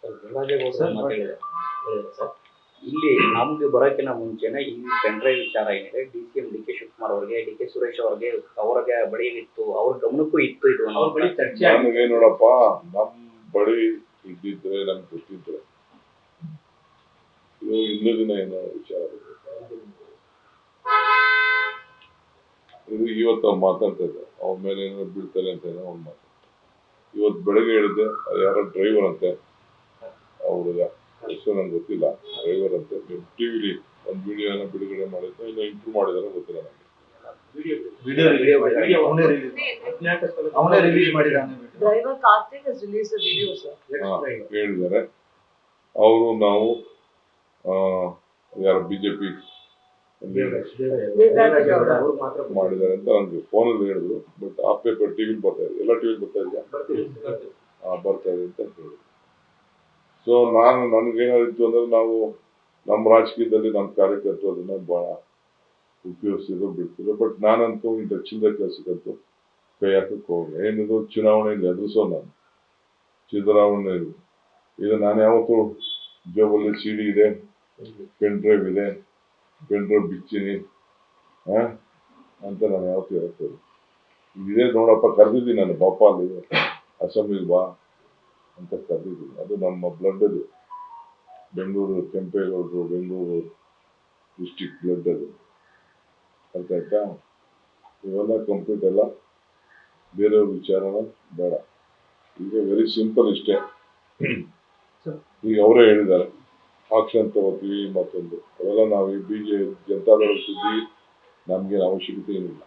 Sir ಇಲ್ಲಿ ನಮ್ಗೆ ಬರೋಕ್ಕಿಂತ ಮುಂಚೆನೆ ಈ ಪೆನ್ಡ್ರೈವ್ ವಿಚಾರ ಏನಿದೆ DCM DK ಶಿವಕುಮಾರ್ ಅವರಿಗೆ DK ಸುರೇಶ್ ಅವ್ರಿಗೆ ಬಳಿ ಇತ್ತು, ಅವ್ರ ಗಮನಕ್ಕೂ ಇತ್ತು ಇದು ಅವ್ರ ಬಳಿ ಚರ್ಚೆ. ನನಗೆ ನೋಡಪ್ಪ, ನಮ್ ಬಳಿ ಇದ್ದಿದ್ರೆ ನಮ್ಗೆ ಗೊತ್ತಿದ್ರೆ ಇದು ಇನ್ನೂ ದಿನ ಏನೋ ವಿಚಾರ ಇದು ಇವತ್ತು ಅವ್ರು ಮಾತಾಡ್ತಾ ಇದ್ದಾರೆ, ಅವ್ರ ಮೇಲೆ ಏನೋ ಬೀಳ್ತಾರೆ ಅಂತ ಏನೋ ಅವ್ನು ಮಾತಾಡ್ತಾರೆ. ಇವತ್ತು ಬೆಳಗ್ಗೆ ಹೇಳಿದ್ದೆ, ಯಾರೋ ಡ್ರೈವರ್ ಅಂತೆ, ಅವ್ರಿಗೆ ಹೆಸರು ನಂಗೆ ಗೊತ್ತಿಲ್ಲ, ಡ್ರೈವರ್ ಅಂತೆ. ಟಿವಿಲಿ ಒಂದು ವಿಡಿಯೋನ ಬಿಡುಗಡೆ ಮಾಡಿದ್ರೆ ಇಲ್ಲ ಇಂಪ್ರೂವ್ ಮಾಡಿದಾರೆ ಗೊತ್ತಿಲ್ಲ ನನಗೆ. ಹೇಳಿದ್ದಾರೆ ಅವರು. ನಾವು ಯಾರು ಬಿಜೆಪಿ ಮಾಡಿದ್ದಾರೆ ಅಂತ ನನಗೆ ಫೋನಲ್ಲಿ ಹೇಳಿದ್ರು. ಬಟ್ ಆ ಪೇಪರ್ ಟಿವಿಲಿ ಬರ್ತಾ ಇದೆ, ಎಲ್ಲ ಟಿವಿಲಿ ಬರ್ತಾ ಇದೆಯಾ? ಬರ್ತಾ ಇದೆ ಅಂತ ಹೇಳಿದ್ರು. ಸೊ ನನಗೇನಾದಿತ್ತು ಅಂದ್ರೆ, ನಾವು ನಮ್ಮ ರಾಜಕೀಯದಲ್ಲಿ ನಮ್ಮ ಕಾರ್ಯಕರ್ತರು ಅದನ್ನ ಬಹಳ ಉಪಯೋಗಿಸಿದ್ರು, ಬಿಡ್ತಿದ್ರು. ಬಟ್ ನಾನಂತೂ ಇಂಥ ಚಿಲ್ಲರೆ ಕೆಲಸಕ್ಕಂತೂ ಕೈ ಹಾಕಕ್ಕೆ ಹೋಗಿ ಏನಿದು ಚುನಾವಣೆಯಲ್ಲಿ ಎದುರಿಸೋ ನಾನು ಸಿದ್ದರಾಮಯ್ಯ ಇದು ನಾನು ಯಾವತ್ತೂ ಜೋಬಲ್ಲಿ CD ಇದೆ, ಪೆನ್ ಡ್ರೈವ್ ಇದೆ, ಪೆನ್ ಡ್ರೈವ್ ಬಿಚ್ಚಿನಿ ಅಂತ ನಾನು ಯಾವತ್ತೂ ಹೇಳ್ತೇನೆ. ಇದೇ ನೋಡಪ್ಪ, ಕರೆದಿದ್ದೀನಿ ನಾನು, ಪಾಪ ಅಲ್ಲಿ ಅಸೆಂಬ್ಲಿಗೆ ಬಾ ಅಂತ ಕರೆದಿದ್ದೀನಿ. ಅದು ನಮ್ಮ ಬ್ಲಡ್, ಅದು ಬೆಂಗಳೂರು ಕೆಂಪೇಗೌಡರು, ಬೆಂಗಳೂರು ಡಿಸ್ಟಿಕ್ ಬ್ಲಡ್ ಅದು, ಅರ್ಥ ಆಯ್ತಾ? ಇವೆಲ್ಲ ಕಂಪ್ಲೀಟ್ ಎಲ್ಲ ಬೇರೆಯವ್ರ ವಿಚಾರನ ಬೇಡ. ಈಗ ವೆರಿ ಸಿಂಪಲ್ ಇಷ್ಟೇ. ಈಗ ಅವರೇ ಹೇಳಿದ್ದಾರೆ ಆಕ್ಷನ್ ತಗೋತೀವಿ ಮತ್ತೊಂದು, ಅವೆಲ್ಲ ನಾವು ಈ ಜನತಾದಳ ಸುದ್ದಿ ನಮ್ಗೇನು ಅವಶ್ಯಕತೆ ಏನಿಲ್ಲ.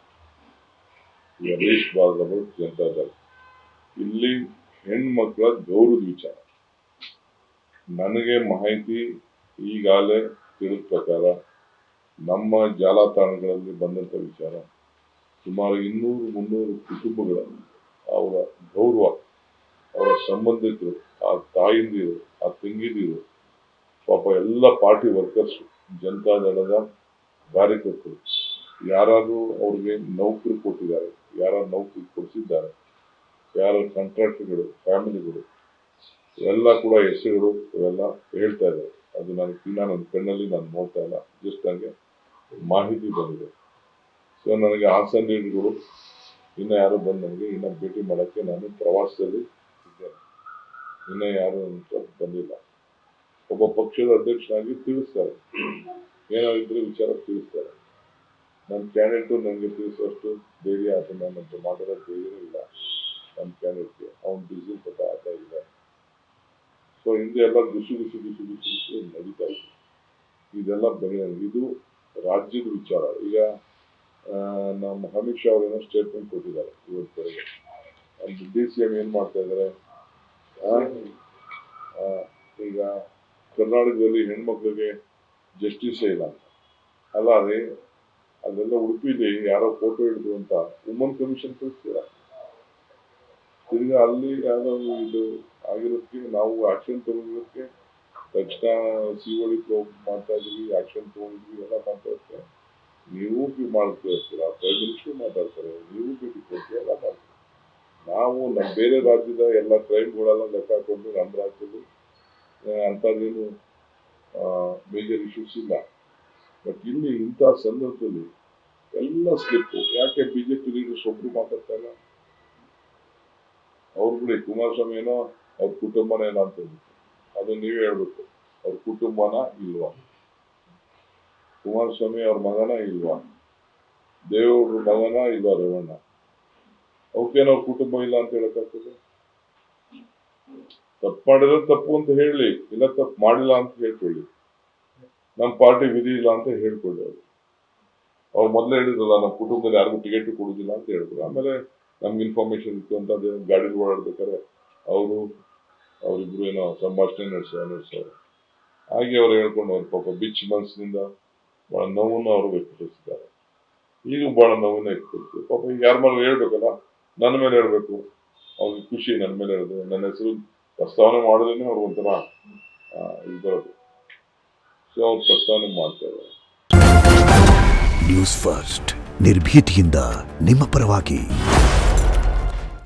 ರೀಚ್ ಬಾರ್ದವರು ಜನತಾದಳ ಇಲ್ಲಿ ಹೆಣ್ಮಕ್ಳ ಗೌರವದ ವಿಚಾರ. ನನಗೆ ಮಾಹಿತಿ ಈಗಾಗಲೇ ತಿಳಿದ ಪ್ರಕಾರ ನಮ್ಮ ಜಾಲತಾಣಗಳಲ್ಲಿ ಬಂದಂಥ ವಿಚಾರ, ಸುಮಾರು 200-300 ಕುಟುಂಬಗಳಲ್ಲಿ ಅವರ ಗೌರವ, ಅವರ ಸಂಬಂಧಿಕರು, ಆ ತಾಯಿಂದಿರು, ಆ ತಂಗಿದಿರು, ಪಾಪ ಎಲ್ಲ ಪಾರ್ಟಿ ವರ್ಕರ್ಸು, ಜನತಾದಳದ ಕಾರ್ಯಕರ್ತರು, ಯಾರಾದ್ರೂ ಅವ್ರಿಗೆ ನೌಕರಿ ಕೊಟ್ಟಿದ್ದಾರೆ, ಯಾರು ನೌಕರಿ ಕೊಡಿಸಿದ್ದಾರೆ, ಯಾರ ಕಾಂಟ್ರಾಕ್ಟ್ಗಳು, ಫ್ಯಾಮಿಲಿಗಳು, ಇವೆಲ್ಲ ಕೂಡ ಹೆಸರುಗಳು ಇವೆಲ್ಲ ಹೇಳ್ತಾ ಇದ್ದಾರೆ. ಅದು ನನ್ನ ಕಣ್ಣಲ್ಲಿ ನಾನು ನೋಡ್ತಾ ಇಲ್ಲ, ಜಸ್ಟ್ ನನಗೆ ಮಾಹಿತಿ ಬಂದಿದೆ. ಸೊ ನನಗೆ ಹಾಸನ ಲೀಡ್ಗಳು ಇನ್ನು ಯಾರು ಬಂದು ನನಗೆ ಇನ್ನು ಭೇಟಿ ಮಾಡೋಕ್ಕೆ, ನಾನು ಪ್ರವಾಸದಲ್ಲಿ ಇದ್ದೇನೆ, ಇನ್ನೂ ಯಾರು ಬಂದಿಲ್ಲ. ಒಬ್ಬ ಪಕ್ಷದ ಅಧ್ಯಕ್ಷನಾಗಿ ತಿಳಿಸ್ತಾರೆ, ಏನಾಗಿದ್ರೆ ವಿಚಾರ ತಿಳಿಸ್ತಾರೆ. ನನ್ನ ಕ್ಯಾಂಡಿಡೇಟು ನನಗೆ ತಿಳಿಸುವಷ್ಟು ಧೈರ್ಯ ಅದನ್ನ ನನ್ನಂತ ಮಾತಾಡೋ ಧೈರ್ಯ ಇಲ್ಲ ನಮ್ಮ ಕ್ಯಾಂಡಿಡೇಟ್ಗೆ. ಅವ್ನು ಬಿಸಿ ಸ್ವಲ್ಪ ಆಗ್ತಾ ಇದೆ. ಸೊ ಹಿಂದೆ ಎಲ್ಲ ಗುಸು ನಡೀತಾ ಇದೆ. ಇದೆಲ್ಲ ಇದು ರಾಜ್ಯದ ವಿಚಾರ. ಈಗ ನಮ್ಮ ಅಮಿತ್ ಶಾ ಅವರೇನೋ ಸ್ಟೇಟ್ಮೆಂಟ್ ಕೊಟ್ಟಿದ್ದಾರೆ ಇವತ್ತರೆಗೆ. DCM ಏನ್ ಮಾಡ್ತಾ ಇದ್ದಾರೆ, ಈಗ ಕರ್ನಾಟಕದಲ್ಲಿ ಹೆಣ್ಮಕ್ಳಿಗೆ ಜಸ್ಟಿಸೇ ಇಲ್ಲ ಅಂತ. ಅಲ್ಲ ರೀ, ಅದೆಲ್ಲ ಉಡುಪಿಲಿ ಯಾರೋ ಫೋಟೋ ಹಿಡಿದು ಅಂತ ವುಮನ್ ಕಮಿಷನ್ ಕಳಿಸ್ತೀರ. ತಿರ್ಗಾ ಅಲ್ಲಿ ಯಾವ್ದೋ ಇದು ಆಗಿರೋದಕ್ಕೆ ನಾವು ಆಕ್ಷನ್ ತಗೊಂಡಿರೋದಕ್ಕೆ ತಕ್ಷಣ COD ಮಾಡ್ತಾ ಇದೀವಿ, ಆಕ್ಷನ್ ತಗೊಂಡಿದ್ವಿ, ಎಲ್ಲ ಮಾಡ್ತಾ ಇರ್ತಾರೆ. ನೀವು ಮಾಡ್ತಿರ್ತೀರಾ, ಪ್ರೈಮ್ ಮಿನಿಸ್ಟರ್ ಮಾತಾಡ್ತಾರೆ, ನೀವು ಭೇಟಿ ಕೊಡ್ತೀವಿ, ಎಲ್ಲ ಮಾಡ್ತೀವಿ. ನಾವು ನಮ್ಮ ಬೇರೆ ರಾಜ್ಯದ ಎಲ್ಲ ಕ್ರೈಮ್ಗಳೆಲ್ಲ ಲೆಕ್ಕ ಹಾಕೊಂಡು ನಮ್ಮ ರಾಜ್ಯದಲ್ಲಿ ಅಂಥದ್ದೇನು ಮೇಜರ್ ಇಶ್ಯೂಸ್ ಇಲ್ಲ. ಬಟ್ ಇಲ್ಲಿ ಇಂಥ ಸಂದರ್ಭದಲ್ಲಿ ಎಲ್ಲ ಸ್ಲಿಪ್ಪು. ಯಾಕೆ ಬಿಜೆಪಿ ಲೀಡರ್ಸ್ ಒಬ್ರು ಮಾತಾಡ್ತಾ ಇಲ್ಲ? ಅವ್ರು ಬಿಡಿ, ಕುಮಾರಸ್ವಾಮಿ ಏನೋ ಅವ್ರ ಕುಟುಂಬನ ಏನೋ ಅಂತ ಹೇಳ್ಬಿಟ್ಟು, ಅದು ನೀವೇ ಹೇಳ್ಬೇಕು. ಅವ್ರ ಕುಟುಂಬನ ಇಲ್ವಾ? ಕುಮಾರಸ್ವಾಮಿ ಅವ್ರ ಮಗನ ಇಲ್ವಾ? ದೇವೇಗೌಡರ ಮಗನ ಇಲ್ವಾ ರೇವಣ್ಣ? ಅವಕ್ಕೇನೋ ಅವ್ರ ಕುಟುಂಬ ಇಲ್ಲ ಅಂತ ಹೇಳಕ್ಕಾಗ್ತದೆ? ತಪ್ಪು ಮಾಡಿದ್ರೆ ತಪ್ಪು ಅಂತ ಹೇಳಿ, ಇಲ್ಲ ತಪ್ಪು ಮಾಡಿಲ್ಲ ಅಂತ ಹೇಳ್ಕೊಳ್ಳಿ. ನಮ್ಮ ಪಾರ್ಟಿ ವಿಧಿ ಇಲ್ಲ ಅಂತ ಹೇಳ್ಕೊಳ್ಳಿ. ಅವ್ರು ಮೊದಲೇ ಹೇಳಿದ್ರಲ್ಲ, ನಮ್ಮ ಕುಟುಂಬದಲ್ಲಿ ಯಾರಿಗೂ ಟಿಕೆಟ್ ಕೊಡುದಿಲ್ಲ ಅಂತ ಹೇಳಿದ್ರು. ಆಮೇಲೆ ನಮ್ಗೆ ಇನ್ಫಾರ್ಮೇಶನ್ ಇತ್ತು ಅಂತ ಗಾಡಿಲಿ ಓಡಾಡ್ಬೇಕಾದ್ರೆ ಅವರಿಬ್ರು ಏನೋ ಸಂಭಾಷಣೆ ನಡೆಸೋರು. ಹಾಗೆ ಅವ್ರು ಹೇಳ್ಕೊಂಡು ಅವ್ರ ಪಾಪ ಬಿಚ್ಚ ಮನಸ್ಸಿನಿಂದ ಬಹಳ ನೋವನ್ನು ಅವರು ವ್ಯಕ್ತಪಡಿಸಿದ್ದಾರೆ. ಈಗ ಬಹಳ ನೋವನ್ನ ವ್ಯಕ್ತಪಡಿಸಿದ್ರು. ಪಾಪ ಈಗ ಯಾರ ಮೇಲೆ ಹೇಳ್ಬೇಕಲ್ಲ, ನನ್ನ ಮೇಲೆ ಹೇಳ್ಬೇಕು. ಅವ್ರಿಗೆ ಖುಷಿ ನನ್ನ ಮೇಲೆ ಹೇಳಿದ್ರು. ನನ್ನ ಹೆಸರು ಪ್ರಸ್ತಾವನೆ ಮಾಡೋದೇನೆ ಅವ್ರು ಒಂಥರ ಇರೋದು. ಸೊ ಅವ್ರು ಪ್ರಸ್ತಾವನೆ ಮಾಡ್ತಾ ಇದ್ದಾರೆ. ನ್ಯೂಸ್ ಫಸ್ಟ್, ನಿರ್ಭೀತಿಯಿಂದ ನಿಮ್ಮ ಪರವಾಗಿ.